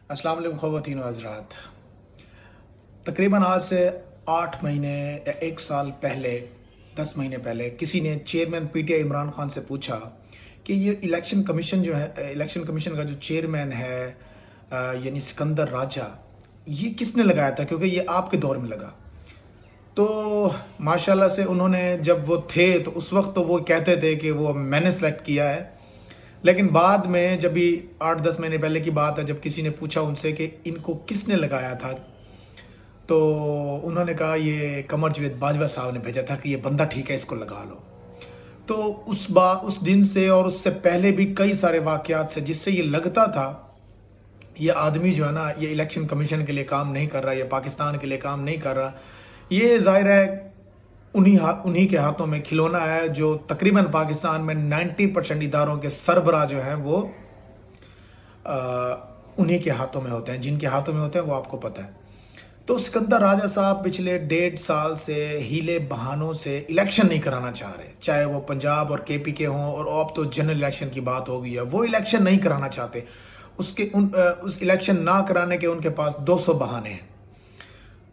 अस्सलाम वालेकुम ख़वातीन व हज़रात। तकरीबन आज से 8 महीने या 1 साल पहले, 10 महीने पहले किसी ने चेयरमैन पीटीआई इमरान खान से पूछा कि ये इलेक्शन कमीशन जो है, इलेक्शन कमीशन का जो चेयरमैन है यानी सिकंदर राजा, ये किसने लगाया था, क्योंकि ये आपके दौर में लगा। तो माशाल्लाह से उन्होंने, जब वो थे तो उस वक्त तो वो कहते थे कि वो मैंने सेलेक्ट किया है, लेकिन बाद में जब भी 8-10 महीने पहले की बात है, जब किसी ने पूछा उनसे कि इनको किसने लगाया था, तो उन्होंने कहा ये कमर जावेद बाजवा साहब ने भेजा था कि ये बंदा ठीक है, इसको लगा लो। तो उस दिन से और उससे पहले भी कई सारे वाक़यात से जिससे ये लगता था ये आदमी जो है ना, ये इलेक्शन कमीशन के लिए काम नहीं कर रहा, ये पाकिस्तान के लिए काम नहीं कर रहा। ये ज़ाहिर है उन्हीं के हाथों में खिलौना है जो तकरीबन पाकिस्तान में 90% इदारों के सरबराह जो हैं वो उन्हीं के हाथों में होते हैं। जिनके हाथों में होते हैं वो आपको पता है। तो सिकंदर राजा साहब पिछले 1.5 साल से हीले बहानों से इलेक्शन नहीं कराना चाह रहे, चाहे वो पंजाब और केपी के हों, और अब तो जनरल इलेक्शन की बात हो गई है, वो इलेक्शन नहीं कराना चाहते। उस इलेक्शन ना कराने के उनके पास 200 बहाने हैं।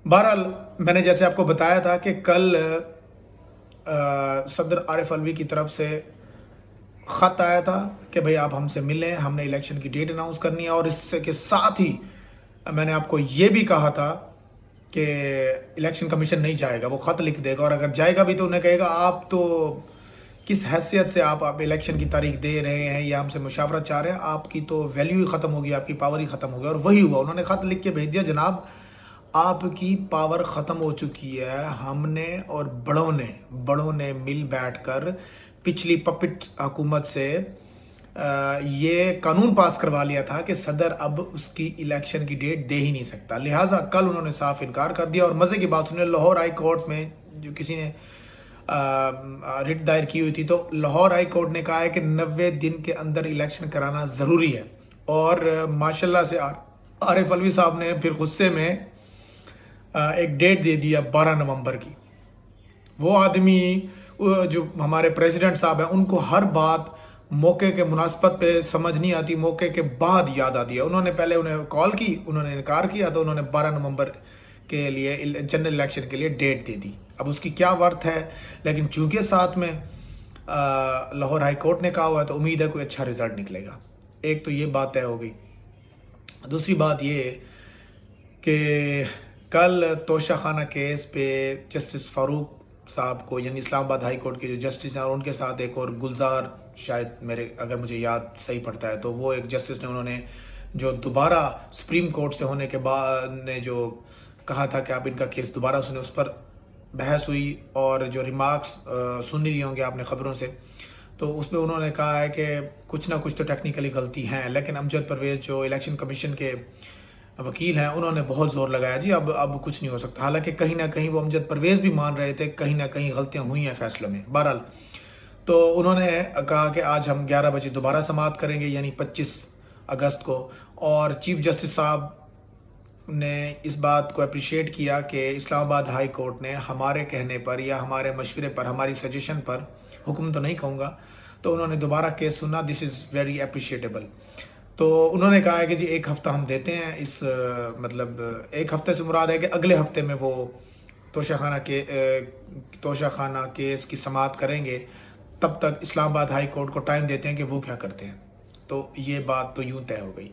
बहरहाल मैंने जैसे आपको बताया था कि कल सदर आरिफ अलवी की तरफ से ख़त आया था कि भाई आप हमसे मिलें, हमने इलेक्शन की डेट अनाउंस करनी है। और इससे के साथ ही मैंने आपको ये भी कहा था कि इलेक्शन कमीशन नहीं जाएगा, वो ख़त लिख देगा, और अगर जाएगा भी तो उन्हें कहेगा आप तो किस हैसियत से आप इलेक्शन की तारीख दे रहे हैं या हमसे मुशावरत चाह रहे हैं, आपकी तो वैल्यू ही ख़त्म होगी, आपकी पावर ही ख़त्म होगी। और वही हुआ, उन्होंने ख़त लिख के भेज दिया, जनाब आपकी पावर ख़त्म हो चुकी है। हमने और बड़ों ने मिल बैठकर पिछली पपिट हुकूमत से ये कानून पास करवा लिया था कि सदर अब उसकी इलेक्शन की डेट दे ही नहीं सकता। लिहाजा कल उन्होंने साफ इनकार कर दिया। और मज़े की बात सुनिए, लाहौर हाई कोर्ट में जो किसी ने रिट दायर की हुई थी, तो लाहौर हाई कोर्ट ने कहा है कि 90 दिन के अंदर इलेक्शन कराना ज़रूरी है। और माशाल्लाह से आरिफ अलवी साहब ने फिर गुस्से में एक डेट दे दिया 12 नवंबर की। वो आदमी जो हमारे प्रेसिडेंट साहब हैं, उनको हर बात मौके के मुनासबत पे समझ नहीं आती, मौके के बाद याद आती है। उन्होंने पहले उन्हें कॉल की, उन्होंने इनकार किया, तो उन्होंने 12 नवंबर के लिए जनरल इलेक्शन के लिए डेट दे दी। अब उसकी क्या वर्थ है, लेकिन चूंकि साथ में लाहौर हाई कोर्ट ने कहा हुआ है, तो उम्मीद है कोई अच्छा रिजल्ट निकलेगा। एक तो ये बात तय हो गई। दूसरी बात ये कि कल तोशा खाना केस पे जस्टिस फ़ारूक साहब को, यानी इस्लामाबाद हाई कोर्ट के जो जस्टिस हैं, और उनके साथ एक और गुलजार, शायद मेरे अगर मुझे याद सही पड़ता है, तो वो एक जस्टिस ने, उन्होंने जो दोबारा सुप्रीम कोर्ट से होने के बाद ने जो कहा था कि आप इनका केस दोबारा सुने, उस पर बहस हुई। और जो रिमार्क्स सुन नहीं होंगे आपने ख़बरों से, तो उसमें उन्होंने कहा है कि कुछ ना कुछ तो टेक्निकली गलती हैं, लेकिन अमजद परवेज़ जो इलेक्शन कमीशन के वकील हैं, उन्होंने बहुत ज़ोर लगाया जी अब कुछ नहीं हो सकता। हालांकि कहीं ना कहीं वो अमजद परवेज़ भी मान रहे थे कहीं ना कहीं गलतियां हुई हैं फैसलों में। बहरहाल तो उन्होंने कहा कि आज हम 11 बजे दोबारा समाअत करेंगे, यानी 25 अगस्त को। और चीफ जस्टिस साहब ने इस बात को अप्रिशिएट किया कि इस्लामाबाद हाई कोर्ट ने हमारे कहने पर या हमारे मशवरे पर, हमारी सजेशन पर, हुक्म तो नहीं कहूँगा, तो उन्होंने दोबारा केस सुना। This is very appreciable. तो उन्होंने कहा है कि जी 1 हफ़्ता हम देते हैं, इस मतलब 1 हफ़्ते से मुराद है कि अगले हफ़्ते में वो तोशा खाना केस की समाअत करेंगे। तब तक इस्लामाबाद हाई कोर्ट को टाइम देते हैं कि वो क्या करते हैं। तो ये बात तो यूँ तय हो गई।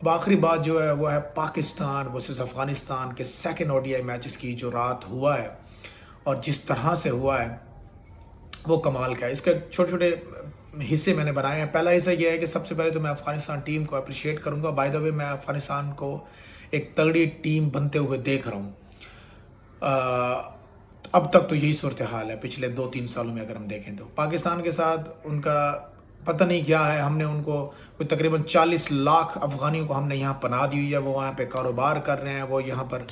अब आखिरी बात जो है वो है पाकिस्तान वर्सेस अफ़गानिस्तान के सेकंड ओडीआई मैचेस की, जो रात हुआ है और जिस तरह से हुआ है वो कमाल का है। इसके छोटे छोटे हिस्से मैंने बनाए हैं। पहला हिस्सा ये है कि सबसे पहले तो मैं अफ़गानिस्तान टीम को अप्रिशिएट करूंगा। बाय द वे, मैं अफ़गानिस्तान को एक तगड़ी टीम बनते हुए देख रहा हूँ। अब तक तो यही सूरत हाल है पिछले 2-3 सालों में। अगर हम देखें तो पाकिस्तान के साथ उनका पता नहीं क्या है। हमने उनको कोई तकरीबन 40 लाख अफ़गानियों को हमने यहाँ पनाह दी हुई है। वो वहाँ पे कारोबार कर रहे हैं, वो यहाँ पर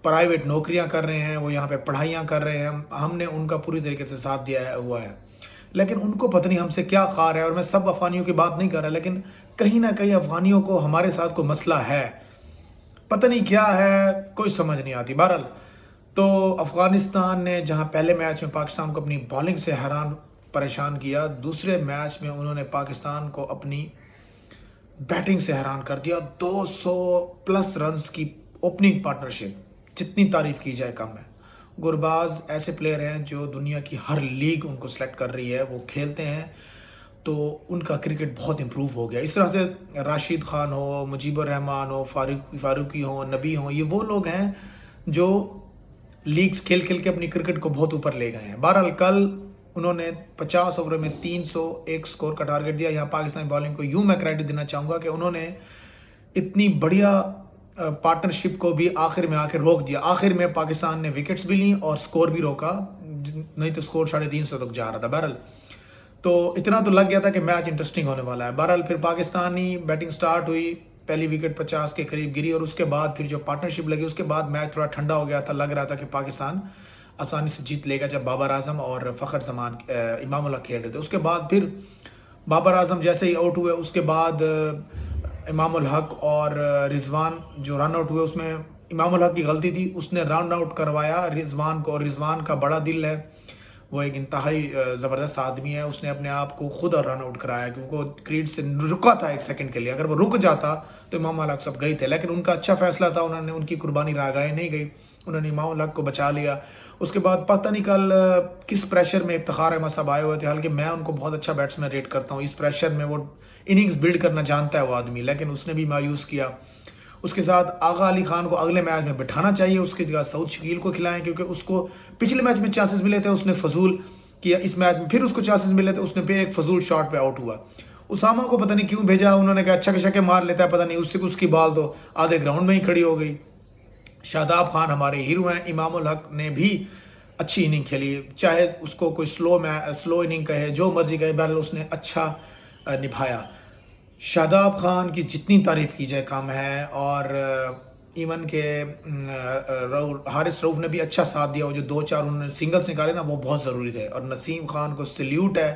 प्राइवेट नौकरियां कर रहे हैं, वो यहाँ पे पढ़ाइयाँ कर रहे हैं। हमने उनका पूरी तरीके से साथ दिया हुआ है, लेकिन उनको पता नहीं हमसे क्या ख़ार है। और मैं सब अफ़गानियों की बात नहीं कर रहा, लेकिन कहीं ना कहीं अफ़गानियों को हमारे साथ कोई मसला है, पता नहीं क्या है, कोई समझ नहीं आती। बहरहाल तो अफ़गानिस्तान ने जहाँ पहले मैच में पाकिस्तान को अपनी बॉलिंग से हैरान परेशान किया, दूसरे मैच में उन्होंने पाकिस्तान को अपनी بیٹنگ سے حیران کر دیا. 200 پلس رنز کی اوپننگ پارٹنرشپ, جتنی تعریف کی جائے کم ہے. گرباز ایسے پلیئر ہیں جو دنیا کی ہر لیگ ان کو سلیکٹ کر رہی ہے, وہ کھیلتے ہیں تو ان کا کرکٹ بہت امپروو ہو گیا. اس طرح سے راشد خان ہو, مجیب الرحمان ہو, فاروقی ہوں, نبی ہوں, یہ وہ لوگ ہیں جو لیگز کھیل کھیل کے اپنی کرکٹ کو بہت اوپر لے گئے ہیں. بہرحال کل انہوں نے 50 اوور میں 301 سکور کا ٹارگٹ دیا. یہاں پاکستانی بالنگ کو یوں میں کریڈٹ دینا چاہوں گا کہ انہوں نے اتنی بڑھیا پارٹنرشپ کو بھی آخر میں آ کے روک دیا. آخر میں پاکستان نے وکٹس بھی لیں اور سکور بھی روکا, نہیں تو سکور 350 تک جا رہا تھا. بہرحال تو اتنا تو لگ گیا تھا کہ میچ انٹرسٹنگ ہونے والا ہے. بہرحال پھر پاکستانی بیٹنگ سٹارٹ ہوئی, پہلی وکٹ 50 کے قریب گری, اور اس کے بعد پھر جو پارٹنرشپ لگی اس کے بعد میچ تھوڑا ٹھنڈا ہو گیا تھا. لگ رہا تھا کہ پاکستان آسانی سے جیت لے گا جب بابر اعظم اور فخر زمان امام الحق کھیل رہے تھے. اس کے بعد پھر بابر اعظم جیسے ہی آؤٹ ہوئے, اس کے بعد امام الحق اور رضوان جو رن آؤٹ ہوئے, اس میں امام الحق کی غلطی تھی, اس نے رن آؤٹ کروایا رضوان کو, اور رضوان کا بڑا دل ہے, وہ ایک انتہائی زبردست آدمی ہے. اس نے اپنے آپ کو خود رن آؤٹ کرایا کیونکہ وہ کریٹ سے رکا تھا ایک سیکنڈ کے لیے. اگر وہ رک جاتا تو امام الحق سب گئی تھے, لیکن ان کا اچھا فیصلہ تھا, انہوں نے ان کی قربانی راگائے نہیں گئی, انہوں نے امام الحق کو بچا لیا. اس کے بعد پتہ نہیں کل کس پریشر میں افتخار احمد صاحب آئے ہوئے تھے, حالانکہ میں ان کو بہت اچھا بیٹسمین ریٹ کرتا ہوں. اس پریشر میں وہ اننگز بلڈ کرنا جانتا ہے وہ آدمی, لیکن اس نے بھی مایوس کیا. اس کے ساتھ آغا علی خان کو اگلے میچ میں بٹھانا چاہیے, اس کی جگہ سعود شکیل کو کھلائیں, کیونکہ اس کو پچھلے میچ میں چانسز ملے تھے, اس نے فضول کیا. اس میچ میں پھر اس کو چانسز ملے تھے, اس نے پھر ایک فضول شاٹ پہ آؤٹ ہوا. اسامہ کو پتہ نہیں کیوں بھیجا, انہوں نے کہا اچھا چھکے مار لیتا ہے, پتہ نہیں اس کی بال تو آدھے گراؤنڈ میں ہی کھڑی ہو گئی. شاداب خان ہمارے ہیرو ہیں. امام الحق نے بھی اچھی اننگ کھیلی, چاہے اس کو کوئی سلو اننگ کہے, جو مرضی کہے, بہرحال اس نے اچھا نبھایا. شاداب خان کی جتنی تعریف کی جائے کم ہے, اور ایون کہ حارث رؤف نے بھی اچھا ساتھ دیا. وہ جو 2-4 انہوں نے سنگلز نکالے نا, وہ بہت ضروری تھے. اور نسیم خان کو سلیوٹ ہے,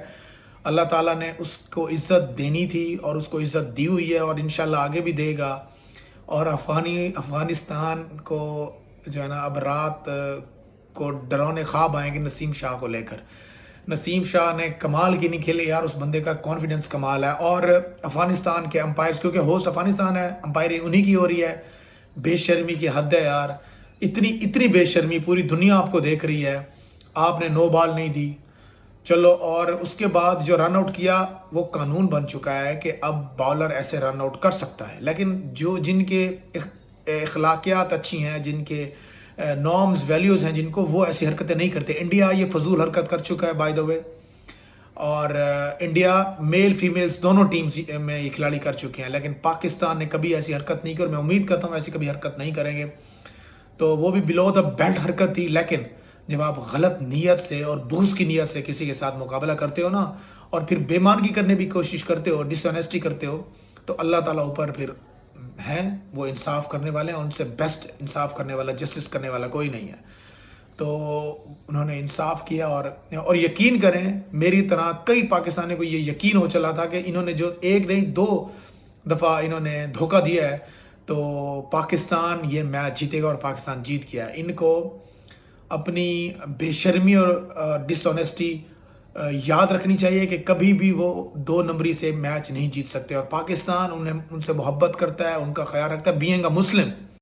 اللہ تعالیٰ نے اس کو عزت دینی تھی اور اس کو عزت دی ہوئی ہے, اور انشاءاللہ آگے بھی دے گا. اور افغانستان کو جو ہے نا, اب رات کو ڈراؤنے خواب آئیں گے نسیم شاہ کو لے کر. نسیم شاہ نے کمال کی نہیں کھیلے یار, اس بندے کا کانفیڈنس کمال ہے. اور افغانستان کے امپائرز, کیونکہ ہوسٹ افغانستان ہے, امپائرنگ انہی کی ہو رہی ہے, بے شرمی کی حد ہے یار. اتنی بے شرمی, پوری دنیا آپ کو دیکھ رہی ہے, آپ نے نو بال نہیں دی. چلو, اور اس کے بعد جو رن آؤٹ کیا, وہ قانون بن چکا ہے کہ اب بالر ایسے رن آؤٹ کر سکتا ہے, لیکن جن کے اخلاقیات اچھی ہیں, جن کے نارمز ویلیوز ہیں جن کو, وہ ایسی حرکتیں نہیں کرتے. انڈیا یہ فضول حرکت کر چکا ہے بائی دا وے, اور انڈیا میل فیمیلز دونوں ٹیمز میں یہ کھلاڑی کر چکے ہیں, لیکن پاکستان نے کبھی ایسی حرکت نہیں کی, اور میں امید کرتا ہوں ایسی کبھی حرکت نہیں کریں گے. تو وہ بھی بلو دا بیلٹ حرکت تھی, لیکن جب آپ غلط نیت سے اور بغض کی نیت سے کسی کے ساتھ مقابلہ کرتے ہو نا, اور پھر بےمانگی کرنے بھی کوشش کرتے ہو, ڈس آنیسٹی کرتے ہو, تو اللہ تعالیٰ اوپر پھر ہیں, وہ انصاف کرنے والے ہیں, ان سے بیسٹ انصاف کرنے والا, جسٹس کرنے والا کوئی نہیں ہے. تو انہوں نے انصاف کیا, اور یقین کریں میری طرح کئی پاکستانی کو یہ یقین ہو چلا تھا کہ انہوں نے جو ایک نہیں 2 دفعہ انہوں نے دھوکہ دیا ہے, تو پاکستان یہ میچ جیتے گا, اور پاکستان جیت گیا. ان کو اپنی بے شرمی اور ڈس آنیسٹی یاد رکھنی چاہیے کہ کبھی بھی وہ 2 نمبری سے میچ نہیں جیت سکتے, اور پاکستان ان سے محبت کرتا ہے, ان کا خیال رکھتا ہے, بینگ اے مسلم.